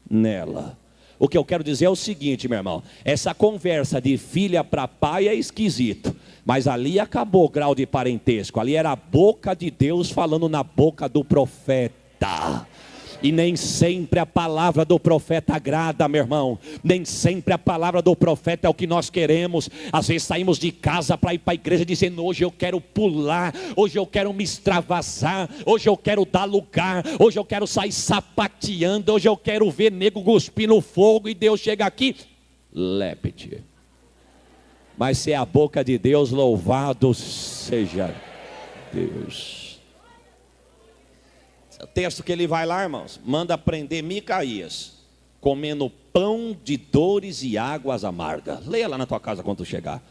nela. O que eu quero dizer é o seguinte, meu irmão. Essa conversa de filha para pai é esquisito. Mas ali acabou o grau de parentesco. Ali era a boca de Deus falando na boca do profeta. E nem sempre a palavra do profeta agrada, meu irmão. Nem sempre a palavra do profeta é o que nós queremos. Às vezes saímos de casa para ir para a igreja dizendo, hoje eu quero pular, hoje eu quero me extravasar, hoje eu quero dar lugar, hoje eu quero sair sapateando, hoje eu quero ver nego cuspir no fogo. E Deus chega aqui, lépete. Mas se é a boca de Deus, louvado seja Deus. O texto que ele vai lá, irmãos, manda prender Micaías, comendo pão de dores e águas amargas. Leia lá na tua casa quando tu chegar.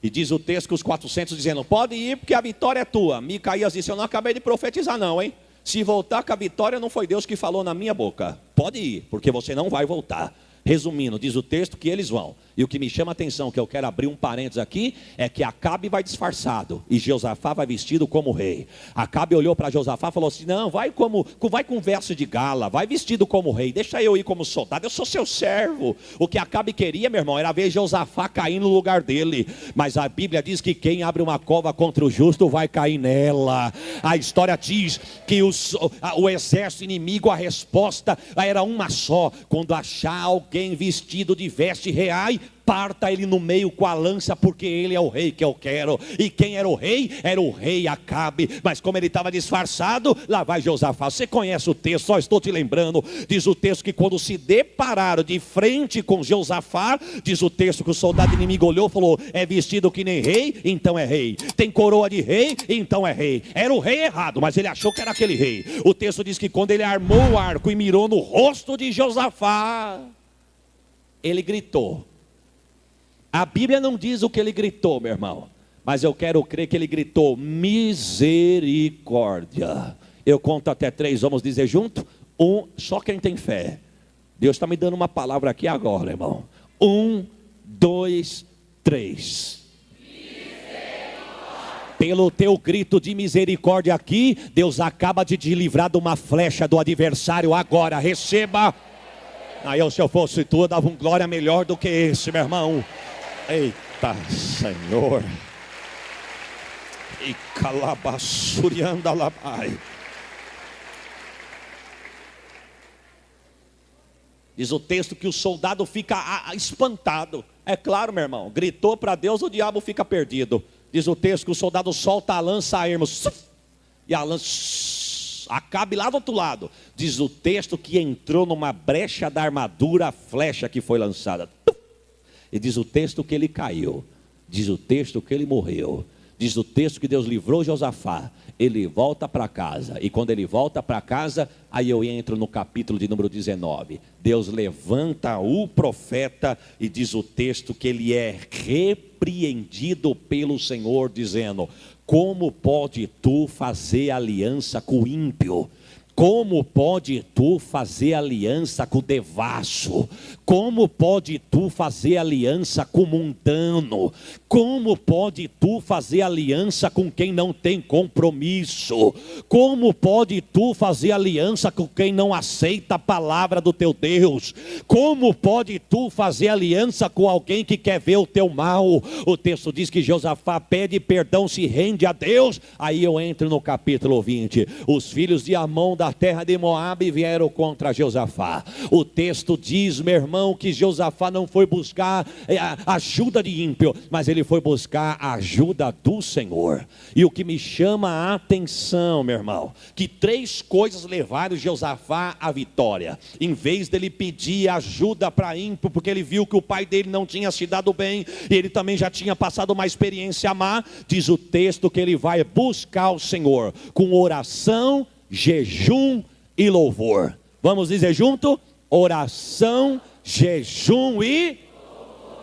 E diz o texto que os 400 dizendo, pode ir porque a vitória é tua. Micaías disse, eu não acabei de profetizar não, hein? Se voltar com a vitória não foi Deus que falou na minha boca. Pode ir, porque você não vai voltar. Resumindo, diz o texto que eles vão. E o que me chama a atenção, que eu quero abrir um parênteses aqui, é que Acabe vai disfarçado e Josafá vai vestido como rei. Acabe olhou para Josafá e falou assim, não, vai com verso de gala, vai vestido como rei, deixa eu ir como soldado, eu sou seu servo. O que Acabe queria, meu irmão, era ver Josafá cair no lugar dele. Mas a Bíblia diz que quem abre uma cova contra o justo vai cair nela. A história diz que o exército inimigo, a resposta era uma só: quando achar alguém vestido de veste real, parta ele no meio com a lança, porque ele é o rei que eu quero. E quem era o rei? Era o rei Acabe. Mas como ele estava disfarçado, lá vai Josafá. Você conhece o texto, só estou te lembrando. Diz o texto que quando se depararam de frente com Josafá, diz o texto que o soldado inimigo olhou e falou, é vestido que nem rei, então é rei. Tem coroa de rei, então é rei. Era o rei errado, mas ele achou que era aquele rei. O texto diz que quando ele armou o arco e mirou no rosto de Josafá, ele gritou. A Bíblia não diz o que ele gritou, meu irmão, mas eu quero crer que ele gritou misericórdia. Eu conto até 3, vamos dizer junto? 1, só quem tem fé. Deus está me dando uma palavra aqui agora, irmão. 1, 2, 3. Pelo teu grito de misericórdia aqui, Deus acaba de te livrar de uma flecha do adversário agora. Receba. Aí se eu fosse tu, eu dava um glória melhor do que esse, meu irmão. Eita Senhor. E calabaçurianda labai. Diz o texto que o soldado fica espantado. É claro, meu irmão, gritou para Deus, o diabo fica perdido. Diz o texto que o soldado solta a lança a ermo, e a lança Acabe lá do outro lado. Diz o texto que entrou numa brecha da armadura a flecha que foi lançada. E diz o texto que ele caiu. Diz o texto que ele morreu. Diz o texto que Deus livrou Josafá. Ele volta para casa. E quando ele volta para casa, aí eu entro no capítulo de número 19. Deus levanta o profeta e diz o texto que ele é repreendido pelo Senhor, dizendo: como pode tu fazer aliança com o ímpio? Como pode tu fazer aliança com o devasso? Como pode tu fazer aliança com o mundano? Como pode tu fazer aliança com quem não tem compromisso? Como pode tu fazer aliança com quem não aceita a palavra do teu Deus? Como pode tu fazer aliança com alguém que quer ver o teu mal? O texto diz que Josafá pede perdão, se rende a Deus. Aí eu entro no capítulo 20. Os filhos de Amon da terra de Moabe vieram contra Josafá. O texto diz, meu irmão, que Josafá não foi buscar ajuda de ímpio, mas ele foi buscar a ajuda do Senhor. E o que me chama a atenção, meu irmão, que 3 coisas levaram Josafá à vitória. Em vez dele pedir ajuda para ímpio, porque ele viu que o pai dele não tinha se dado bem, e ele também já tinha passado uma experiência má, diz o texto que ele vai buscar o Senhor com oração, jejum e louvor. Vamos dizer junto? Oração, jejum e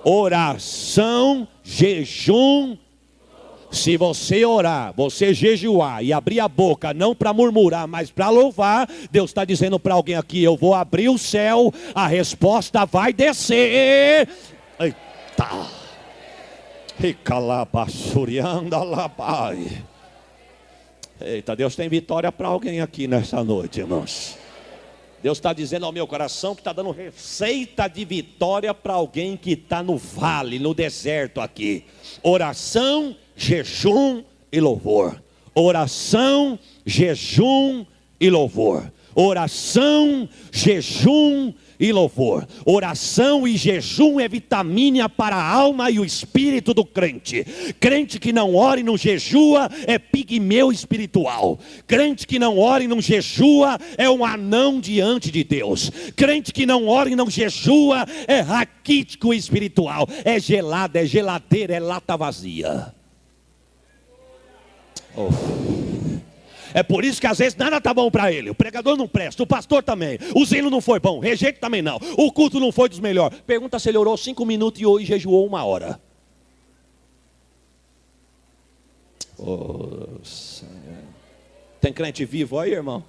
oração, jejum. Se você orar, você jejuar e abrir a boca, não para murmurar, mas para louvar, Deus está dizendo para alguém aqui: eu vou abrir o céu, a resposta vai descer. Eita! E calabaçurianda labai. Eita, Deus tem vitória para alguém aqui nessa noite, irmãos. Deus está dizendo ao meu coração que está dando receita de vitória para alguém que está no vale, no deserto aqui. Oração, jejum e louvor. Oração, jejum e louvor. Oração, jejum e louvor. Oração e jejum é vitamina para a alma e o espírito do crente. Crente que não ora e não jejua é pigmeu espiritual. Crente que não ora e não jejua é um anão diante de Deus. Crente que não ora e não jejua é raquítico espiritual. É gelado, é geladeira, é lata vazia. É por isso que às vezes nada está bom para ele. O pregador não presta, o pastor também. O zelo não foi bom, o rejeito também não. O culto não foi dos melhores. Pergunta se ele orou 5 minutos e jejuou 1 hora. Oh, Senhor. Tem crente vivo aí, irmão?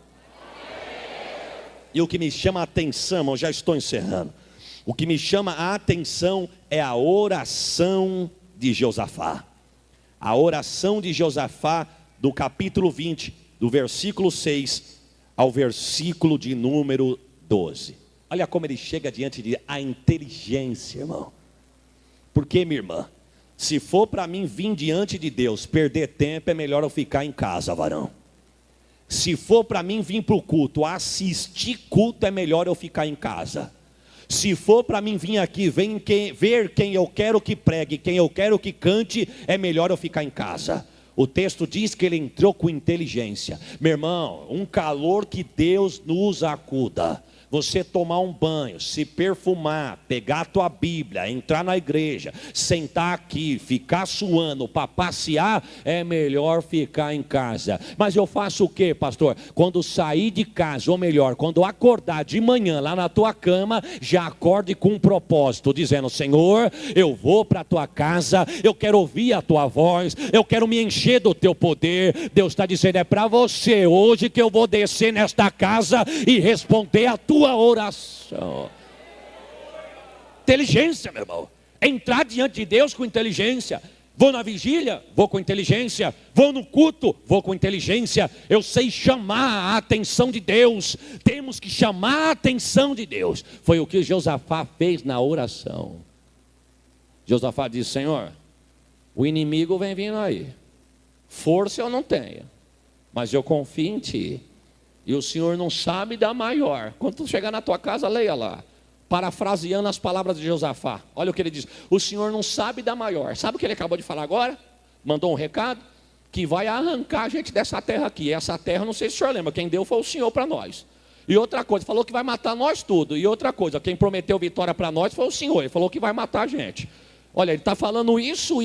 E o que me chama a atenção, irmão, já estou encerrando. O que me chama a atenção é a oração de Josafá. A oração de Josafá do capítulo 20, do versículo 6 ao versículo de número 12. Olha como ele chega diante de a inteligência, irmão. Porque, minha irmã, se for para mim vir diante de Deus, perder tempo, é melhor eu ficar em casa, varão. Se for para mim vir para o culto, assistir culto, é melhor eu ficar em casa. Se for para mim vir aqui, ver quem eu quero que pregue, quem eu quero que cante, é melhor eu ficar em casa. O texto diz que ele entrou com inteligência. Meu irmão, um calor que Deus nos acuda. Você tomar um banho, se perfumar, pegar a tua Bíblia, entrar na igreja, sentar aqui, ficar suando, para passear, é melhor ficar em casa. Mas eu faço o que, pastor? Quando sair de casa, ou melhor, quando acordar de manhã lá na tua cama, já acorde com um propósito, dizendo: Senhor, eu vou para a tua casa, eu quero ouvir a tua voz, eu quero me encher do teu poder. Deus está dizendo: é para você hoje que eu vou descer nesta casa e responder a tua oração. Inteligência, meu irmão. Entrar diante de Deus com inteligência. Vou na vigília, vou com inteligência. Vou no culto, vou com inteligência. Eu sei chamar a atenção de Deus. Temos que chamar a atenção de Deus. Foi o que Josafá fez na oração. Josafá disse: Senhor, o inimigo vem vindo aí. Força eu não tenho, mas eu confio em Ti. E o Senhor não sabe da maior. Quando tu chegar na tua casa, leia lá. Parafraseando as palavras de Josafá. Olha o que ele diz: o Senhor não sabe da maior. Sabe o que ele acabou de falar agora? Mandou um recado que vai arrancar a gente dessa terra aqui. Essa terra, não sei se o senhor lembra, quem deu foi o Senhor para nós. E outra coisa, falou que vai matar nós tudo. E outra coisa, quem prometeu vitória para nós foi o Senhor. Ele falou que vai matar a gente. Olha, ele está falando isso.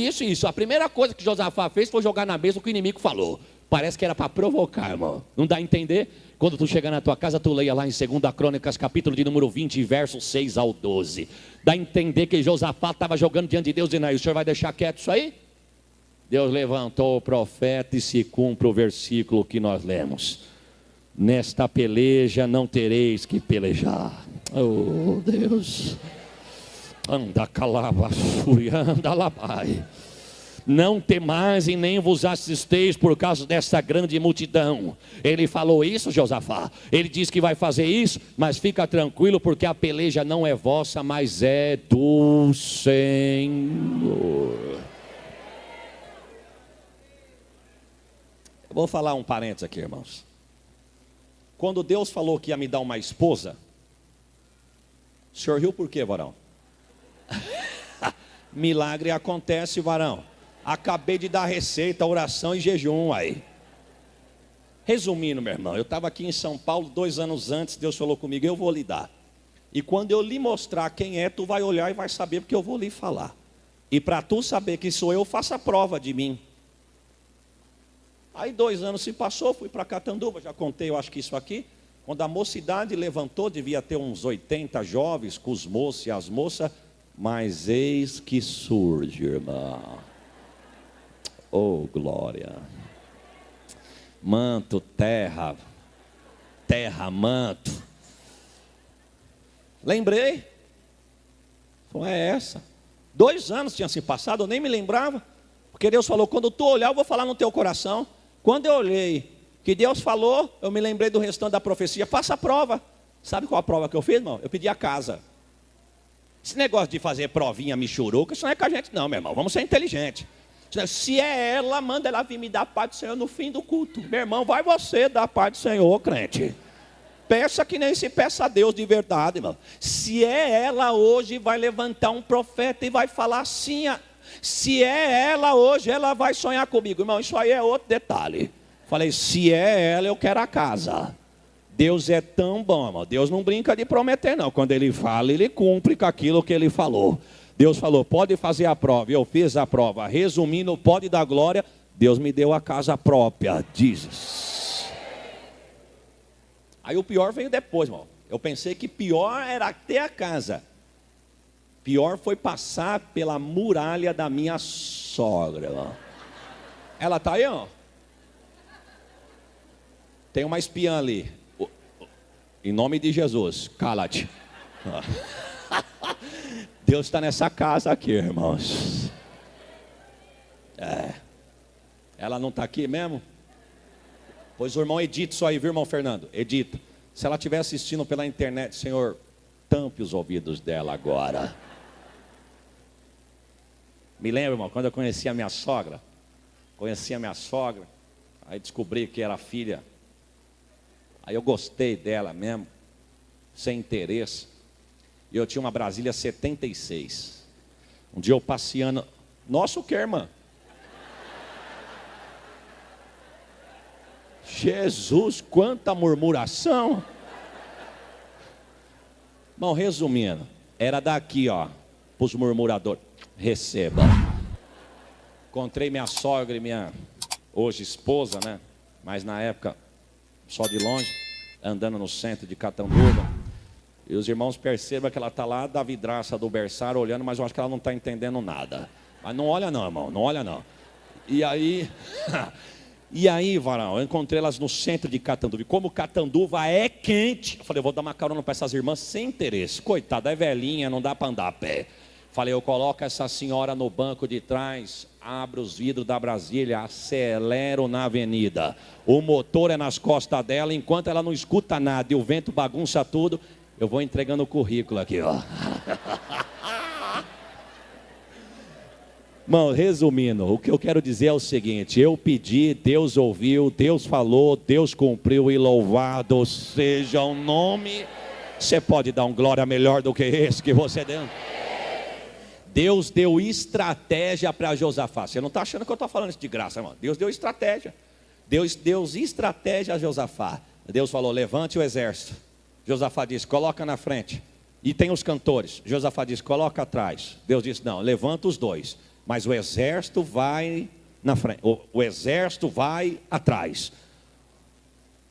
A primeira coisa que Josafá fez foi jogar na mesa o que o inimigo falou. Parece que era para provocar, irmão. Não dá a entender? Quando tu chegar na tua casa, tu leia lá em 2 Crônicas, capítulo de número 20, versos 6 ao 12. Dá a entender que Josafá estava jogando diante de Deus, dizendo: aí, o senhor vai deixar quieto isso aí? Deus levantou o profeta e se cumpre o versículo que nós lemos: nesta peleja não tereis que pelejar. Oh Deus, anda calava, anda labai. Não temais e nem vos assisteis por causa dessa grande multidão. Ele falou isso, Josafá. Ele diz que vai fazer isso, mas fica tranquilo, porque a peleja não é vossa, mas é do Senhor. Eu vou falar um parênteses aqui, irmãos. Quando Deus falou que ia me dar uma esposa, o senhor riu por quê, varão? Milagre acontece, varão. Acabei de dar receita, oração e jejum aí. Resumindo, meu irmão, eu estava aqui em São Paulo 2 anos antes. Deus falou comigo: eu vou lhe dar. E quando eu lhe mostrar quem é, tu vai olhar e vai saber, porque eu vou lhe falar. E para tu saber que sou eu, faça prova de mim. Aí 2 anos se passou, fui para Catanduva, já contei, eu acho que isso aqui. Quando a mocidade levantou, devia ter uns 80 jovens com os moços e as moças. Mas eis que surge, irmão. Oh, glória. Manto, terra, manto. Lembrei. Foi essa. 2 anos tinha se passado, eu nem me lembrava. Porque Deus falou: quando tu olhar, eu vou falar no teu coração. Quando eu olhei que Deus falou, eu me lembrei do restante da profecia. Faça a prova. Sabe qual a prova que eu fiz, irmão? Eu pedi a casa. Esse negócio de fazer provinha michuruca, isso não é com a gente não, meu irmão. Vamos ser inteligentes. Se é ela, manda ela vir me dar a paz do Senhor no fim do culto. Meu irmão, vai você dar a paz do Senhor, crente. Peça que nem se peça a Deus de verdade, irmão. Se é ela hoje, vai levantar um profeta e vai falar assim. Se é ela hoje, ela vai sonhar comigo. Irmão, isso aí é outro detalhe. Falei: se é ela, eu quero a casa. Deus é tão bom, irmão. Deus não brinca de prometer, não. Quando Ele fala, Ele cumpre com aquilo que Ele falou. Deus falou: pode fazer a prova. Eu fiz a prova. Resumindo, pode dar glória. Deus me deu a casa própria, diz. Aí o pior veio depois, irmão. Eu pensei que pior era ter a casa. Pior foi passar pela muralha da minha sogra, irmão. Ela está aí, ó. Tem uma espiã ali. Em nome de Jesus, cala-te. Deus está nessa casa aqui, irmãos. Ela não está aqui mesmo? Pois o irmão edita isso aí, viu, irmão Fernando? Edita. Se ela estiver assistindo pela internet, Senhor, tampe os ouvidos dela agora. Me lembro, irmão, quando eu conheci a minha sogra. Aí descobri que era filha. Aí eu gostei dela mesmo, sem interesse. E eu tinha uma Brasília 76. Um dia eu passeando. Nossa, o que, irmã? Jesus, quanta murmuração. Bom, resumindo, era daqui, ó, para os murmuradores. Receba. Encontrei minha sogra e minha hoje esposa, né? Mas na época, só de longe, andando no centro de Catanduva. E os irmãos percebam que ela está lá da vidraça do berçário olhando, mas eu acho que ela não está entendendo nada. Mas não olha não, irmão, não olha não. E aí... E aí, varão, eu encontrei elas no centro de Catanduva. E como Catanduva é quente, eu falei, eu vou dar uma carona para essas irmãs sem interesse. Coitada, é velhinha, não dá para andar a pé. Falei, eu coloco essa senhora no banco de trás, abro os vidros da Brasília, acelero na avenida. O motor é nas costas dela, enquanto ela não escuta nada e o vento bagunça tudo, eu vou entregando o currículo aqui, ó. Irmão, resumindo, o que eu quero dizer é o seguinte: eu pedi, Deus ouviu, Deus falou, Deus cumpriu, e louvado seja o nome. Você pode dar um glória melhor do que esse que você deu? Deus deu estratégia para Josafá. Você não está achando que eu estou falando isso de graça, irmão? Deus deu estratégia. Deus deu estratégia a Josafá. Deus falou, levante o exército. Josafá disse, coloca na frente. E tem os cantores. Josafá disse, coloca atrás. Deus disse, não, levanta os dois. Mas o exército vai na frente, o exército vai atrás.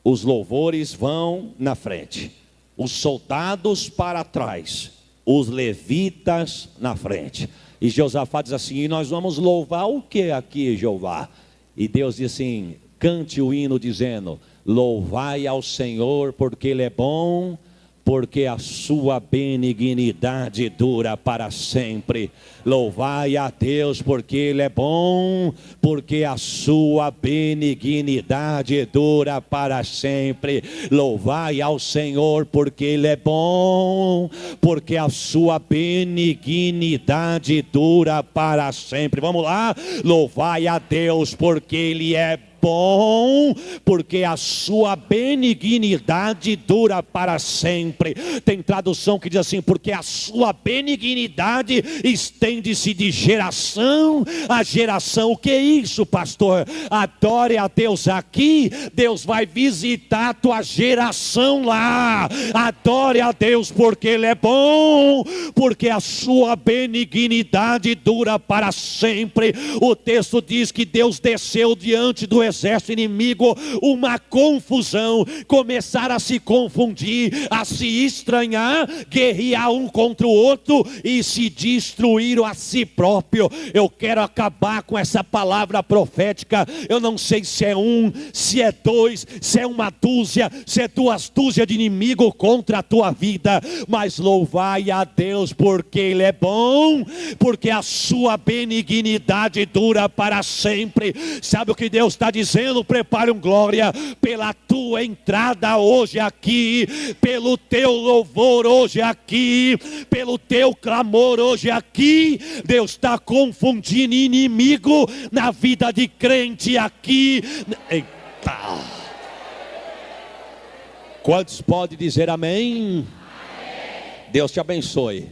Os louvores vão na frente. Os soldados para trás. Os levitas na frente. E Josafá diz assim, e nós vamos louvar o que aqui, Jeová? E Deus diz assim, cante o hino dizendo, louvai ao Senhor porque Ele é bom, porque a sua benignidade dura para sempre. Louvai a Deus porque Ele é bom, porque a sua benignidade dura para sempre. Louvai ao Senhor porque Ele é bom, porque a sua benignidade dura para sempre. Vamos lá, louvai a Deus porque Ele é bom, porque a sua benignidade dura para sempre. Tem tradução que diz assim, porque a sua benignidade estende-se de geração a geração. O que é isso, pastor? Adore a Deus aqui, Deus vai visitar a tua geração lá. Adore a Deus porque Ele é bom, porque a sua benignidade dura para sempre. O texto diz que Deus desceu diante do exército inimigo, uma confusão, começaram a se confundir, a se estranhar, guerrear um contra o outro e se destruíram a si próprio. Eu quero acabar com essa palavra profética. Eu não sei se é um, se é dois, se é uma dúzia, se é duas dúzias de inimigo contra a tua vida, mas louvai a Deus porque Ele é bom, porque a sua benignidade dura para sempre. Sabe o que Deus está dizendo? Prepare um glória pela tua entrada hoje aqui, pelo teu louvor hoje aqui, pelo teu clamor hoje aqui. Deus está confundindo inimigo na vida de crente aqui. Eita! Quantos podem dizer amém? Deus te abençoe,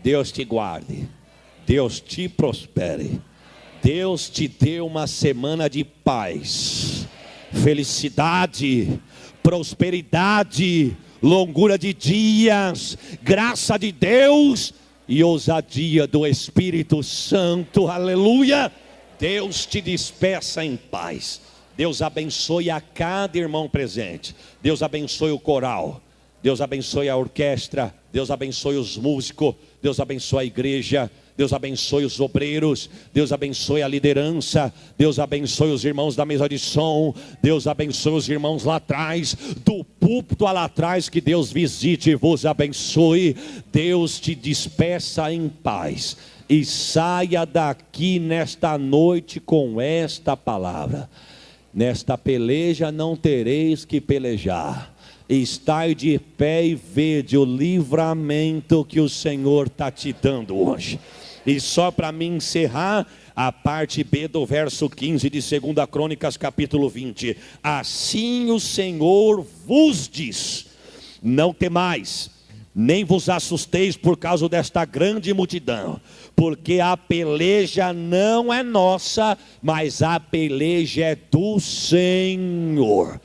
Deus te guarde, Deus te prospere. Deus te deu uma semana de paz, felicidade, prosperidade, longura de dias, graça de Deus e ousadia do Espírito Santo, aleluia. Deus te despeça em paz. Deus abençoe a cada irmão presente. Deus abençoe o coral, Deus abençoe a orquestra, Deus abençoe os músicos, Deus abençoe a igreja, Deus abençoe os obreiros, Deus abençoe a liderança, Deus abençoe os irmãos da mesa de som, Deus abençoe os irmãos lá atrás, do púlpito lá atrás, que Deus visite e vos abençoe. Deus te despeça em paz e saia daqui nesta noite com esta palavra: nesta peleja não tereis que pelejar. Estai de pé e vede o livramento que o Senhor está te dando hoje. E só para me encerrar, a parte B do verso 15 de 2 Crônicas capítulo 20. Assim o Senhor vos diz: não temais, nem vos assusteis por causa desta grande multidão, porque a peleja não é nossa, mas a peleja é do Senhor.